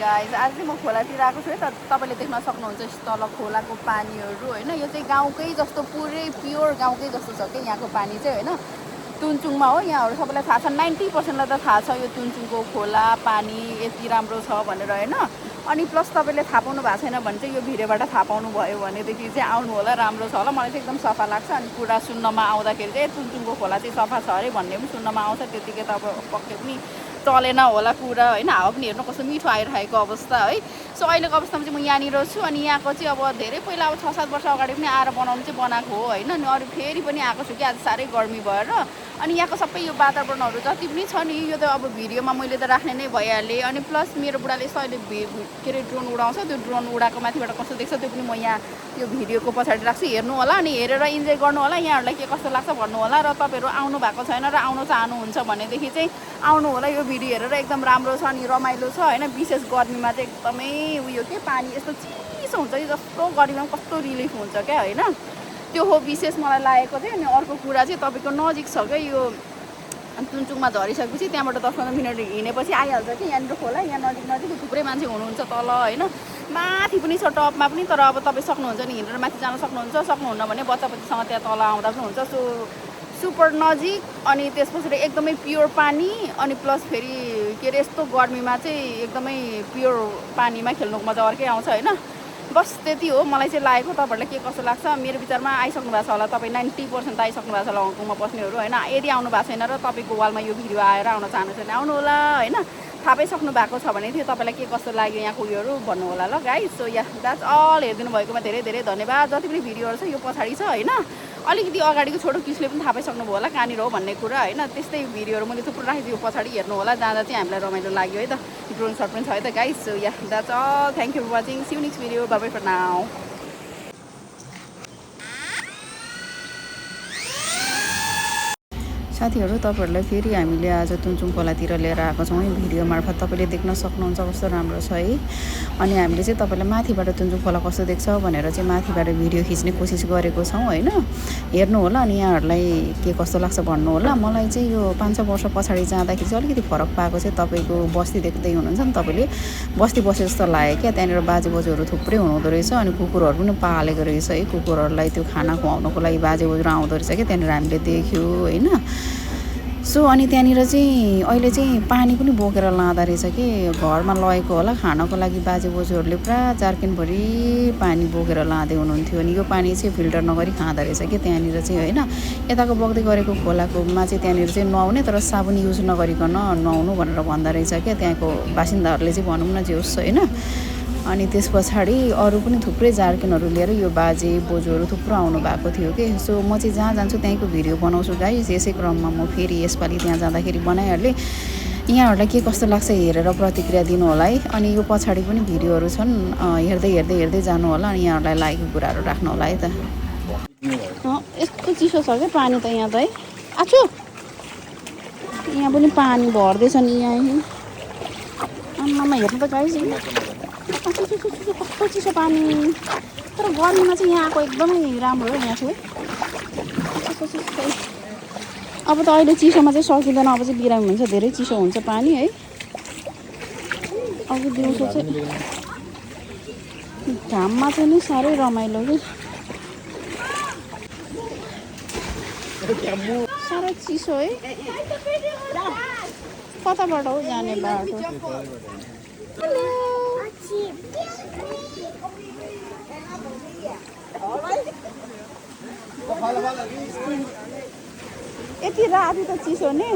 guys आज चाहिँ म खोलातिर आएको छु है त तपाईँले देख्न सक्नुहुन्छ तल खोलाको पानीहरू होइन यो चाहिँ गाउँकै जस्तो पुरै प्योर गाउँकै जस्तो छ क्या यहाँको पानी चाहिँ होइन तुनचुङमा हो यहाँहरू सबैलाई थाहा छ 90%लाई त थाहा छ यो तुनचुङको खोला पानी यति राम्रो छ भनेर होइन अनि प्लस तपाईँले थाहा पाउनु भएको छैन भने चाहिँ यो भिडियोबाट थाहा पाउनु भयो भनेदेखि चाहिँ आउनु होला राम्रो छ होला मलाई चाहिँ एकदम सफा लाग्छ अनि कुरा सुन्नमा आउँदाखेरि चाहिँ तुनचुङको खोला चाहिँ सफा छ अरे भन्ने पनि सुन्नमा आउँछ त्यतिकै त अब पक्कै पनि चलेन होला कुरा होइन हावा पनि हेर्नु कस्तो मिठो आइरहेको अवस्था है सो अहिलेको अवस्थामा चाहिँ म यहाँनिर छु अनि यहाँको चाहिँ अब धेरै पहिला अब 6-7 वर्ष अगाडि पनि आएर बनाउनु चाहिँ बनाएको हो होइन अनि अरू फेरि पनि आएको छु कि आज साह्रै गर्मी भएर अनि यहाँको सबै यो वातावरणहरू जति पनि छ नि यो त अब भिडियोमा मैले त राख्ने नै भइहालेँ अनि प्लस मेरो बुढाले यस्तो अहिले के अरे ड्रोन उडाउँछ त्यो ड्रोन उडाएको माथिबाट कस्तो देख्छ त्यो पनि म यहाँ यो भिडियोको पछाडि राख्छु हेर्नु होला अनि हेरेर इन्जोय गर्नु होला यहाँहरूलाई के कस्तो लाग्छ भन्नु होला र तपाईँहरू आउनु भएको छैन र आउनु चाहनुहुन्छ भनेदेखि चाहिँ आउनु होला यो भिडियो हेरेर एकदम राम्रो छ अनि रमाइलो छ होइन विशेष गर्मीमा चाहिँ एकदमै उयो के पानी यस्तो चिसो हुन्छ कि जस्तो गर्मीमा पनि कस्तो रिलिफ हुन्छ क्या होइन त्यो हो विशेष मलाई लागेको थियो अनि अर्को कुरा चाहिँ तपाईँको नजिक छ क्या यो तुनचुङमा झरिसकेपछि त्यहाँबाट 10-15 मिनट हिँडेपछि आइहाल्छ कि यहाँनिर खोला यहाँ नजिक थुप्रै मान्छे हुनुहुन्छ तल होइन माथि पनि छ टपमा पनि तर अब तपाईँ सक्नुहुन्छ नि हिँडेर माथि जान सक्नुहुन्न भने बच्चासँग त्यहाँ तल आउँदा पनि हुन्छ सो सुपर नजिक अनि त्यसपछि एकदमै प्योर पानी अनि प्लस फेरि के अरे यस्तो गर्मीमा चाहिँ एकदमै प्योर पानीमा खेल्नुको मजा अर्कै आउँछ होइन बस त्यति हो मलाई चाहिँ लागेको तपाईँहरूलाई के कस्तो लाग्छ मेरो विचारमा आइसक्नु भएको छ होला तपाईँ 90% त आइसक्नु भएको छ होला हङकङमा बस्नेहरू होइन यदि आउनु भएको छैन र तपाईँको वालमा यो भिडियो आएर आउन चाहनुहुन्छ भने आउनु होला होइन थाहा पाइसक्नु भएको छ भने थियो तपाईँलाई के कस्तो लाग्यो यहाँको उयोहरू भन्नु होला ल guys so yeah that's all हेरिदिनु भएकोमा धेरै धेरै धन्यवाद जति पनि भिडियोहरू छ यो पछाडि छ होइन अलिकति अगाडिको छोटो किसले पनि थाहा पाइसक्नु भयो होला कहाँनिर हो भन्ने कुरा होइन त्यस्तै भिडियोहरू मैले थुप्रो राखेको छु पछाडि हेर्नु होला जाँदा चाहिँ हामीलाई रमाइलो लाग्यो है त ड्रोन सर्ट पनि छ है त guys so yeah that's all thank you for watching see you next video bye bye for now साथीहरू तपाईँहरूलाई फेरि हामीले आज तुनचुङ खोलातिर लिएर आएको छौँ है भिडियो मार्फत तपाईँले देख्न सक्नुहुन्छ कस्तो राम्रो छ है अनि हामीले चाहिँ तपाईँलाई माथिबाट तुनचुङ खोला कस्तो देख्छ भनेर चाहिँ माथिबाट भिडियो खिच्ने कोसिस गरेको छौँ होइन हेर्नु होला अनि यहाँहरूलाई के कस्तो लाग्छ भन्नु होला मलाई चाहिँ यो 5-6 वर्ष पछाडि जाँदाखेरि चाहिँ अलिकति फरक पाएको चाहिँ तपाईँको बस्ती देख्दै हुनुहुन्छ नि तपाईँले बस्ती बसे जस्तो लाग्यो क्या त्यहाँनिर बाजे बोजूहरू थुप्रै हुनुहुँदो रहेछ अनि कुकुरहरू पनि पालेको रहेछ है कुकुरहरूलाई त्यो खाना खुवाउनको लागि बाजे बोजूहरू आउँदो रहेछ क्या त्यहाँनिर हामीले देख्यो होइन सो अनि त्यहाँनिर चाहिँ अहिले चाहिँ पानी पनि बोकेर लाँदा रहेछ कि घरमा लगेको होला खानको लागि बाजे बोजूहरूले पुरा जार्किनभरि पानी बोकेर लाँदै हुनुहुन्थ्यो अनि यो पानी चाहिँ फिल्टर नगरी खाँदो रहेछ कि त्यहाँनिर चाहिँ होइन यताको बग्दै गरेको खोलाकोमा चाहिँ त्यहाँनिर चाहिँ नुहाउने तर साबुन युज नगरिकन नुहाउनु भनेर भन्दो रहेछ क्या त्यहाँको बासिन्दाहरूले चाहिँ भनौँ न जे होस् होइन अनि त्यस पछाडि अरू पनि थुप्रै जार्किनहरू लिएर यो बाजे बोजूहरू थुप्रो आउनु भएको थियो कि सो म चाहिँ जहाँ जान्छु त्यहीँको भिडियो बनाउँछु गाइस यसै क्रममा म फेरि यसपालि त्यहाँ जाँदाखेरि बनाइहालेँ यहाँहरूलाई के कस्तो लाग्छ हेरेर प्रतिक्रिया दिनु होला है अनि यो पछाडि पनि भिडियोहरू छन् हेर्दै जानु होला अनि यहाँहरूलाई लागेको कुराहरू राख्नु होला है त यस्तो चिसो छ क्या पानी त यहाँ त है आछु यहाँ पनि पानी भर्दैछ नि यहाँ आमामा हेर्नु त गाइस कस्तो चिसो पानी तर गर्मीमा चाहिँ यहाँको एकदमै राम्रो हो यहाँ चाहिँ अब त अहिले चिसोमा चाहिँ सकिँदैन अब चाहिँ बिरामी हुन्छ धेरै चिसो हुन्छ पानी है अब दिउँसो चाहिँ घाममा चाहिँ नि साह्रै रमाइलो कि साह्रै चिसो है कताबाट हो जाने बाटो यति राति त चिसो नि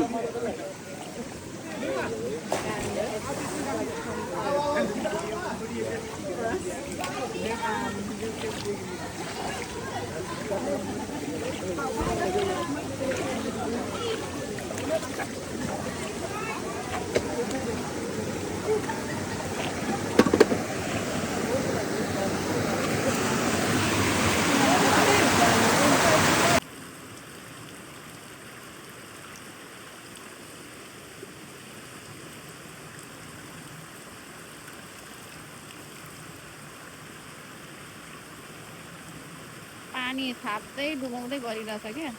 पानी थाप्दै डुबाउँदै गरिरहेछ क्या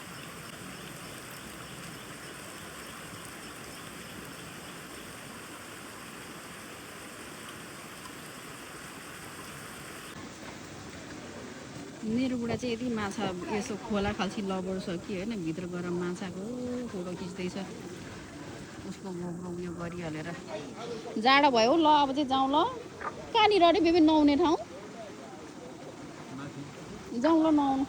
मेरो बुढा चाहिँ यति माछा यसो खोला खल्सी लबर छ कि होइन भित्र गएर माछाको फोटो खिच्दैछ उसको गोब्रो उयो गरिहालेर जाडो भयो ल अब चाहिँ जाउँ ल कहाँनिर अरे बेबी नुहाउने ठाउँ जाउँ ल नुहाउनु